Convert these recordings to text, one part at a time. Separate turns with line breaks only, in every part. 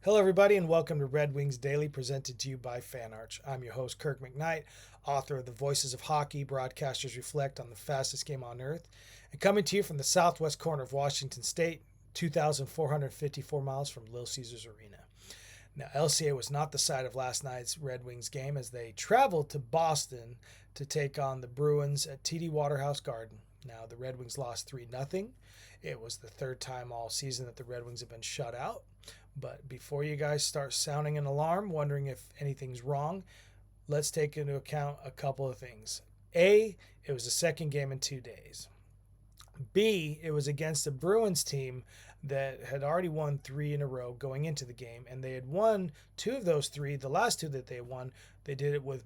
Hello, everybody, and welcome to Red Wings Daily, presented to you by FanArch. I'm your host, Kirk MckNight, author of The Voices of Hockey, Broadcasters Reflect on the Fastest Game on Earth, and coming to you from the southwest corner of Washington State, 2,454 miles from Little Caesars Arena. Now, LCA was not the site of last night's Red Wings game as they traveled to Boston to take on the Bruins at TD Waterhouse Garden. Now, the Red Wings lost 3-0. It was the third time all season that the Red Wings have been shut out. But before you guys start sounding an alarm, wondering if anything's wrong, let's take into account a couple of things. A, it was the second game in 2 days. B, it was against a Bruins team that had already won 3 in a row going into the game, and they had won 2 of those 3. The last 2 that they won, they did it with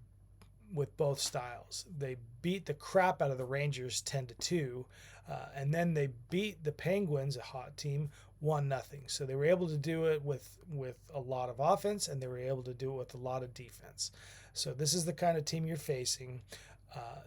both styles. They beat the crap out of the Rangers 10-2, and then they beat the Penguins, a hot team, 1-0. So they were able to do it with a lot of offense, and they were able to do it with a lot of defense. So this is the kind of team you're facing.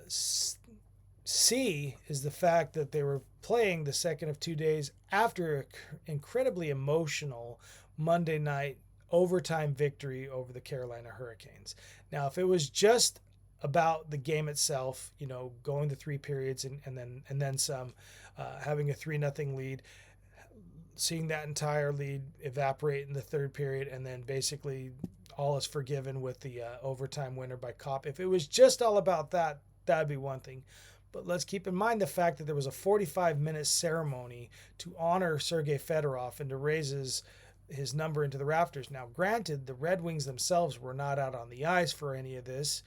C is the fact that they were playing the second of 2 days after an incredibly emotional Monday night overtime victory over the Carolina Hurricanes. Now, if it was just about the game itself, going the 3 periods and then some, having a 3-0 lead, seeing that entire lead evaporate in the third period, and then basically all is forgiven with the overtime winner by Kopp. If it was just all about that, that'd be one thing. But let's keep in mind the fact that there was a 45-minute ceremony to honor Sergei Fedorov and to raise his number into the rafters. Now, granted, the Red Wings themselves were not out on the ice for any of this,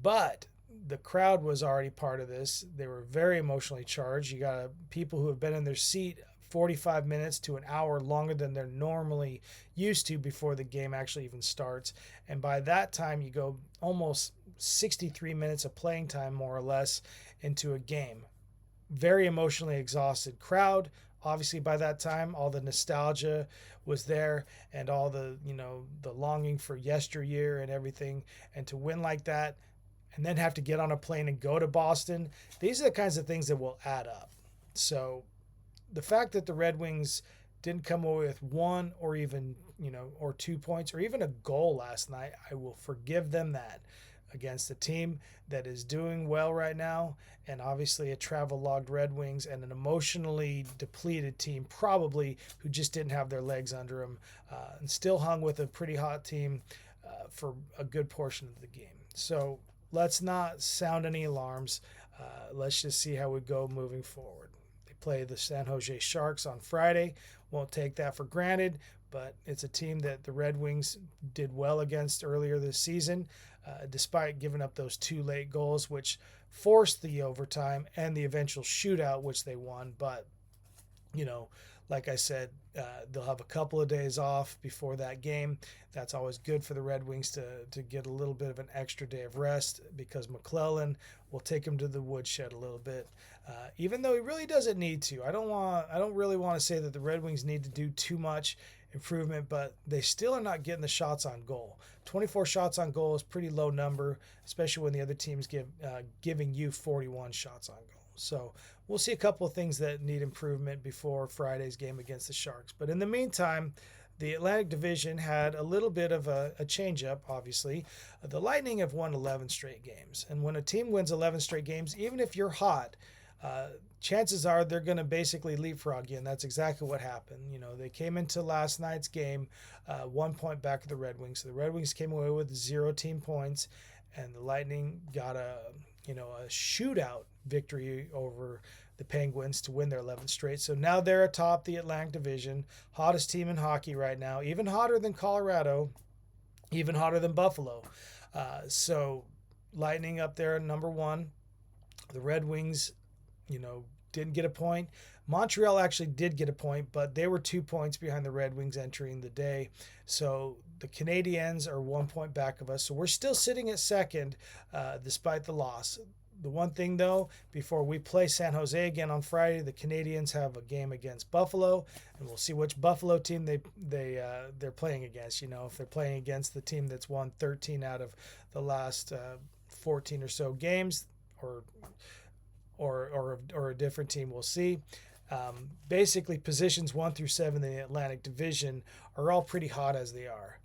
but the crowd was already part of this. They were very emotionally charged. You got people who have been in their seat 45 minutes to an hour longer than they're normally used to before the game actually even starts. And by that time, you go almost 63 minutes of playing time, more or less, into a game. Very emotionally exhausted crowd. Obviously, by that time, all the nostalgia was there and all the longing for yesteryear and everything. And to win like that and then have to get on a plane and go to Boston, these are the kinds of things that will add up. So the fact that the Red Wings didn't come away with 1 or even, or 2 points or even a goal last night, I will forgive them that against a team that is doing well right now, and obviously a travel-logged Red Wings and an emotionally depleted team probably who just didn't have their legs under them and still hung with a pretty hot team for a good portion of the game. So let's not sound any alarms. Let's just see how we go moving forward. They play the San Jose Sharks on Friday. Won't take that for granted, but it's a team that the Red Wings did well against earlier this season, despite giving up those 2 late goals, which forced the overtime and the eventual shootout, which they won. But, like I said, they'll have a couple of days off before that game. That's always good for the Red Wings to get a little bit of an extra day of rest, because McClellan will take him to the woodshed a little bit, even though he really doesn't need to. I don't really want to say that the Red Wings need to do too much improvement, but they still are not getting the shots on goal. 24 shots on goal is a pretty low number, especially when the other team's giving you 41 shots on goal. So we'll see a couple of things that need improvement before Friday's game against the Sharks. But in the meantime, the Atlantic Division had a little bit of a change-up, obviously. The Lightning have won 11 straight games. And when a team wins 11 straight games, even if you're hot, chances are they're going to basically leapfrog you, and that's exactly what happened. They came into last night's game 1 point back of the Red Wings. So the Red Wings came away with 0 team points, and the Lightning got a shootout victory over the Penguins to win their 11th straight. So now they're atop the Atlantic Division, hottest team in hockey right now, even hotter than Colorado, even hotter than Buffalo. So Lightning up there number 1. The Red Wings, didn't get a point. Montreal actually did get a point, but they were 2 points behind the Red Wings entering the day. So the Canadiens are 1 point back of us. So we're still sitting at second despite the loss. The one thing, though, before we play San Jose again on Friday, the Canadiens have a game against Buffalo, and we'll see which Buffalo team they're playing against. If they're playing against the team that's won 13 out of the last 14 or so games, or a different team, we'll see. Basically, positions 1 through 7 in the Atlantic Division are all pretty hot as they are.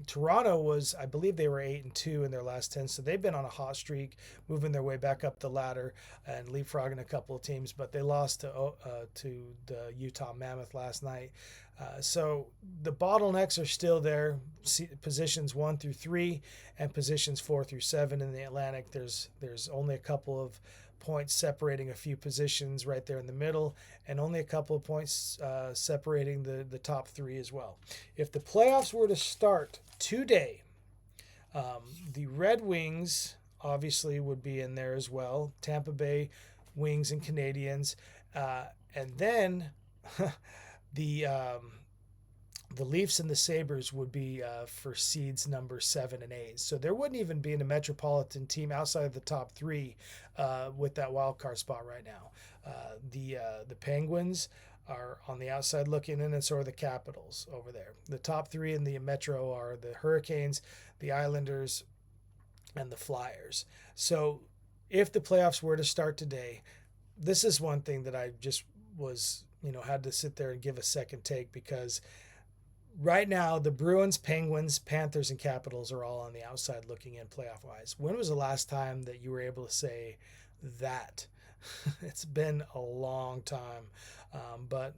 Toronto was, I believe, they were 8-2 in their last 10, so they've been on a hot streak, moving their way back up the ladder and leapfrogging a couple of teams. But they lost to the Utah Mammoth last night. So the bottlenecks are still there. Positions 1 through 3 and positions 4 through 7 in the Atlantic. There's only a couple of points separating a few positions right there in the middle, and only a couple of points separating the top 3 as well. If the playoffs were to start today, the Red Wings obviously would be in there as well. Tampa Bay Wings and Canadians, and then the Leafs and the Sabres would be for seeds number 7 and 8. So there wouldn't even be a metropolitan team outside of the top 3 with that wild card spot right now. The Penguins are on the outside looking in, and so are the Capitals over there. The top 3 in the Metro are the Hurricanes, the Islanders, and the Flyers. So if the playoffs were to start today, this is one thing that I just was, had to sit there and give a second take, because right now the Bruins, Penguins, Panthers, and Capitals are all on the outside looking in playoff wise. When was the last time that you were able to say that? It's been a long time. But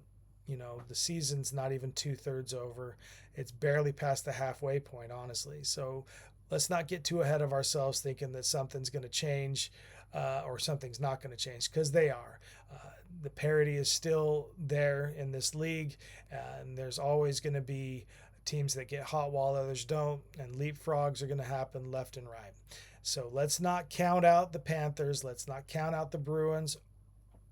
the season's not even 2/3 over. It's barely past the halfway point, honestly. So let's not get too ahead of ourselves thinking that something's going to change or something's not going to change, because they are. The parity is still there in this league, and there's always going to be teams that get hot while others don't, and leapfrogs are going to happen left and right. So let's not count out the Panthers. Let's not count out the Bruins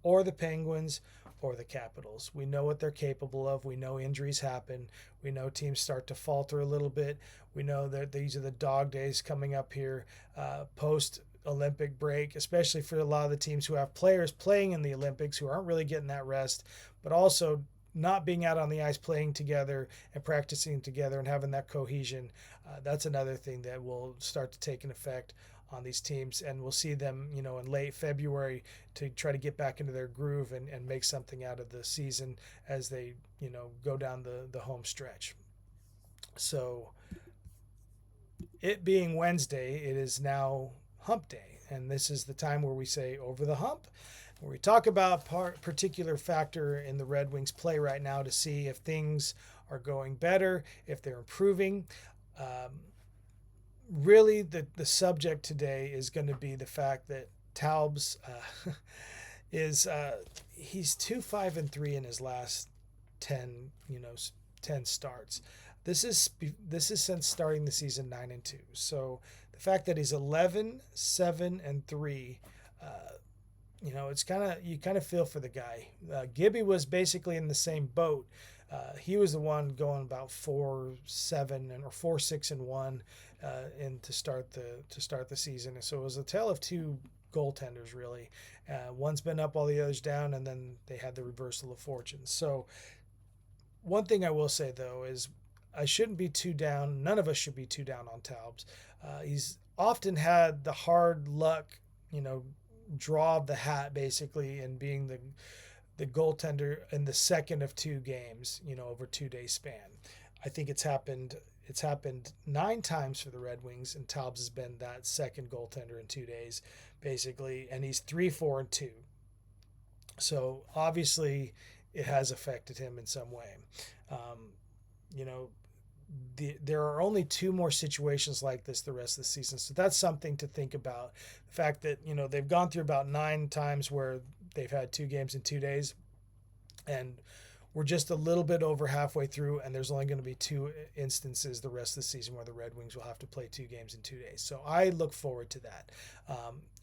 or the Penguins or the Capitals. We know what they're capable of. We know injuries happen. We know teams start to falter a little bit. We know that these are the dog days coming up here post-Olympic break, especially for a lot of the teams who have players playing in the Olympics who aren't really getting that rest, but also not being out on the ice playing together and practicing together and having that cohesion. That's another thing that will start to take an effect on these teams, and we'll see them, in late February to try to get back into their groove and make something out of the season as they, go down the home stretch. So it being Wednesday, it is now hump day, and this is the time where we say over the hump, where we talk about particular factor in the Red Wings play right now to see if things are going better, if they're improving. Really, the subject today is going to be the fact that Taubes is he's 2-5-3 in his last 10 starts. This is since starting the season 9-2. So the fact that he's 11-7-3, it's you kind of feel for the guy. Gibby was basically in the same boat. He was the one going about 4-7 or 4-6-1 to start the season. So it was a tale of two goaltenders, really. One's been up, all the others down, and then they had the reversal of fortune. So one thing I will say, though, is I shouldn't be too down. None of us should be too down on Taubes. He's often had the hard luck, draw of the hat, basically, and being the goaltender in the second of 2 games, over 2-day span. I think it's happened 9 times for the Red Wings, and Taubes has been that second goaltender in 2 days, basically, and he's 3-4-2. So obviously it has affected him in some way. There are only 2 more situations like this the rest of the season, so that's something to think about. The fact that they've gone through about 9 times where they've had 2 games in 2 days, and we're just a little bit over halfway through, and there's only going to be 2 instances the rest of the season where the Red Wings will have to play 2 games in 2 days. So I look forward to that.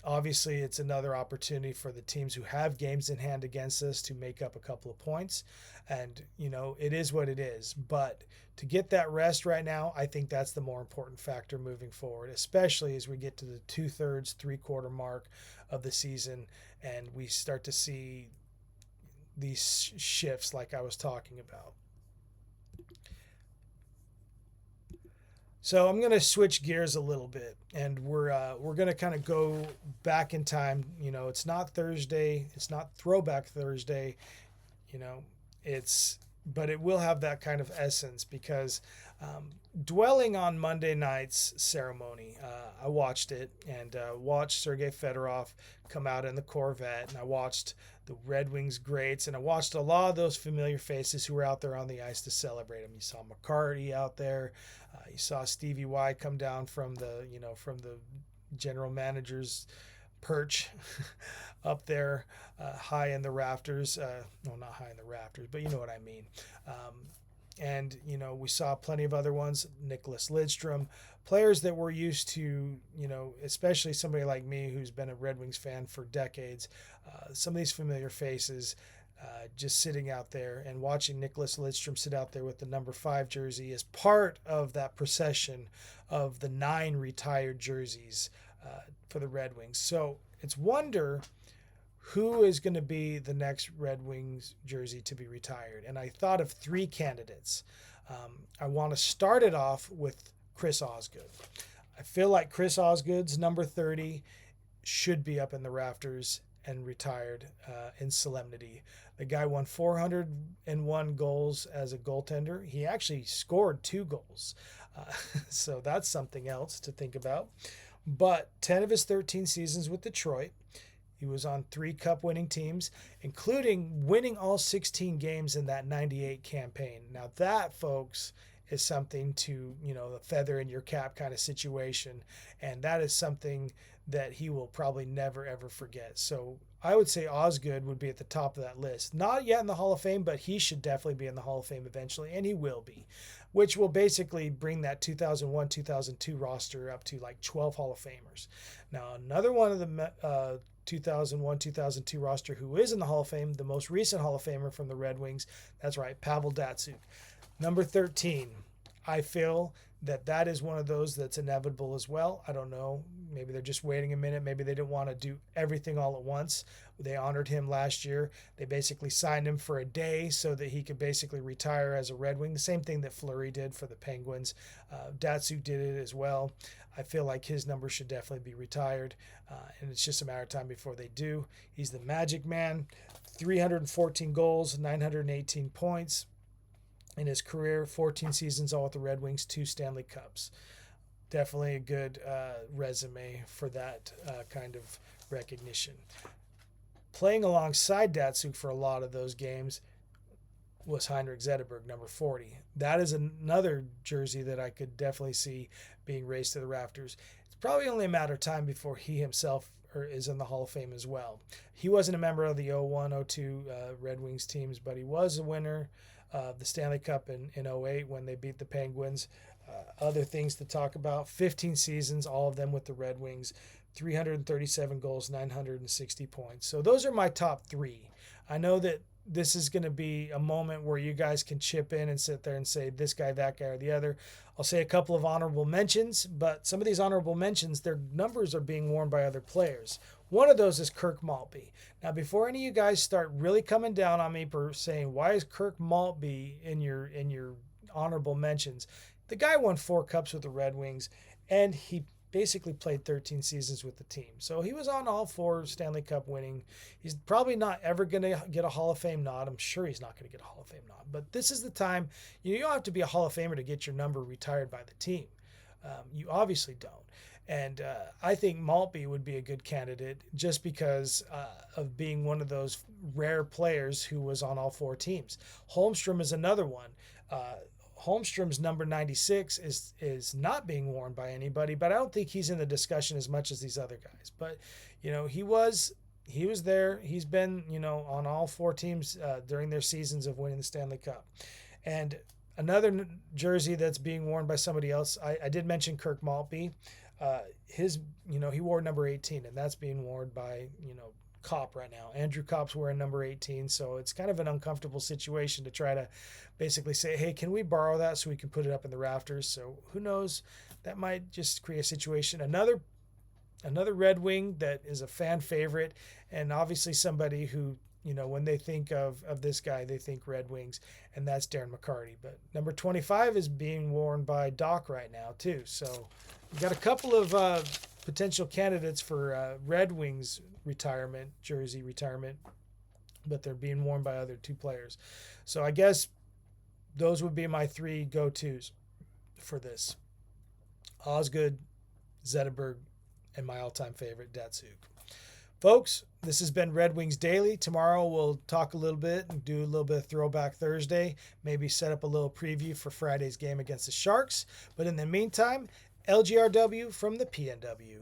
Obviously, it's another opportunity for the teams who have games in hand against us to make up a couple of points, and it is what it is. But to get that rest right now, I think that's the more important factor moving forward, especially as we get to the 2/3, 3/4 mark of the season, and we start to see these shifts like I was talking about. So I'm going to switch gears a little bit, and we're going to kind of go back in time. It's not Thursday. It's not Throwback Thursday. You know, but it will have that kind of essence because dwelling on Monday night's ceremony, I watched it and watched Sergei Fedorov come out in the Corvette, and I watched the Red Wings greats, and I watched a lot of those familiar faces who were out there on the ice to celebrate him. You saw McCarty out there, you saw Stevie Y come down from the general manager's perch up there, high in the rafters. Well, not high in the rafters, but you know what I mean. And, we saw plenty of other ones, Nicholas Lidstrom, players that we're used to, especially somebody like me who's been a Red Wings fan for decades. Some of these familiar faces just sitting out there, and watching Nicholas Lidstrom sit out there with the number 5 jersey as part of that procession of the 9 retired jerseys for the Red Wings. So it's wonder who is going to be the next Red Wings jersey to be retired. And I thought of 3 candidates. I want to start it off with Chris Osgood. I feel like Chris Osgood's number 30 should be up in the rafters and retired in solemnity. The guy won 401 goals as a goaltender. He actually scored 2 goals. So that's something else to think about. But 10 of his 13 seasons with Detroit, he was on 3 cup-winning teams, including winning all 16 games in that 98 campaign. Now that, folks, is something to, the feather in your cap kind of situation. And that is something that he will probably never, ever forget. So I would say Osgood would be at the top of that list. Not yet in the Hall of Fame, but he should definitely be in the Hall of Fame eventually, and he will be, which will basically bring that 2001-2002 roster up to like 12 Hall of Famers. Now, another one of the 2001-2002 roster who is in the Hall of Fame, the most recent Hall of Famer from the Red Wings, that's right, Pavel Datsyuk. Number 13, I feel that is one of those that's inevitable as well. I don't know. Maybe they're just waiting a minute. Maybe they didn't want to do everything all at once. They honored him last year. They basically signed him for a day so that he could basically retire as a Red Wing. The same thing that Fleury did for the Penguins. Datsyuk did it as well. I feel like his number should definitely be retired, and it's just a matter of time before they do. He's the Magic Man, 314 goals, 918 points. In his career, 14 seasons all with the Red Wings, 2 Stanley Cups. Definitely a good resume for that kind of recognition. Playing alongside Datsyuk for a lot of those games was Heinrich Zetterberg, number 40. That is another jersey that I could definitely see being raised to the rafters. It's probably only a matter of time before he himself is in the Hall of Fame as well. He wasn't a member of the 01-02 Red Wings teams, but he was a winner of the Stanley Cup in 08 when they beat the Penguins. Other things to talk about, 15 seasons, all of them with the Red Wings, 337 goals, 960 points. So those are my top 3. I know that this is going to be a moment where you guys can chip in and sit there and say this guy, that guy, or the other. I'll say a couple of honorable mentions, but some of these honorable mentions, their numbers are being worn by other players. One of those is Kirk Maltby. Now, before any of you guys start really coming down on me for saying, why is Kirk Maltby in your honorable mentions? The guy won 4 cups with the Red Wings, and he basically played 13 seasons with the team. So he was on all 4 Stanley Cup winning. He's probably not ever going to get a Hall of Fame nod. I'm sure he's not going to get a Hall of Fame nod. But this is the time. You don't have to be a Hall of Famer to get your number retired by the team. You obviously don't. And I think Maltby would be a good candidate just because of being one of those rare players who was on all 4 teams. Holmstrom is another one. Holmstrom's number 96 is not being worn by anybody, but I don't think he's in the discussion as much as these other guys. But, he was there. He's been, on all 4 teams during their seasons of winning the Stanley Cup. And another jersey that's being worn by somebody else, I did mention Kirk Maltby. He wore number 18, and that's being worn by, Kopp right now. Andrew Kopp's wearing number 18, so it's kind of an uncomfortable situation to try to basically say, hey, can we borrow that so we can put it up in the rafters? So who knows? That might just create a situation. Another Red Wing that is a fan favorite, and obviously somebody who, when they think of this guy, they think Red Wings, and that's Darren McCarty. But number 25 is being worn by Doc right now, too. So we've got a couple of potential candidates for Red Wings jersey retirement. but they're being worn by other 2 players. So I guess those would be my 3 go-tos for this. Osgood, Zetterberg, and my all-time favorite, Datsuk. Folks, this has been Red Wings Daily. Tomorrow we'll talk a little bit and do a little bit of Throwback Thursday, maybe set up a little preview for Friday's game against the Sharks. But in the meantime, LGRW from the PNW.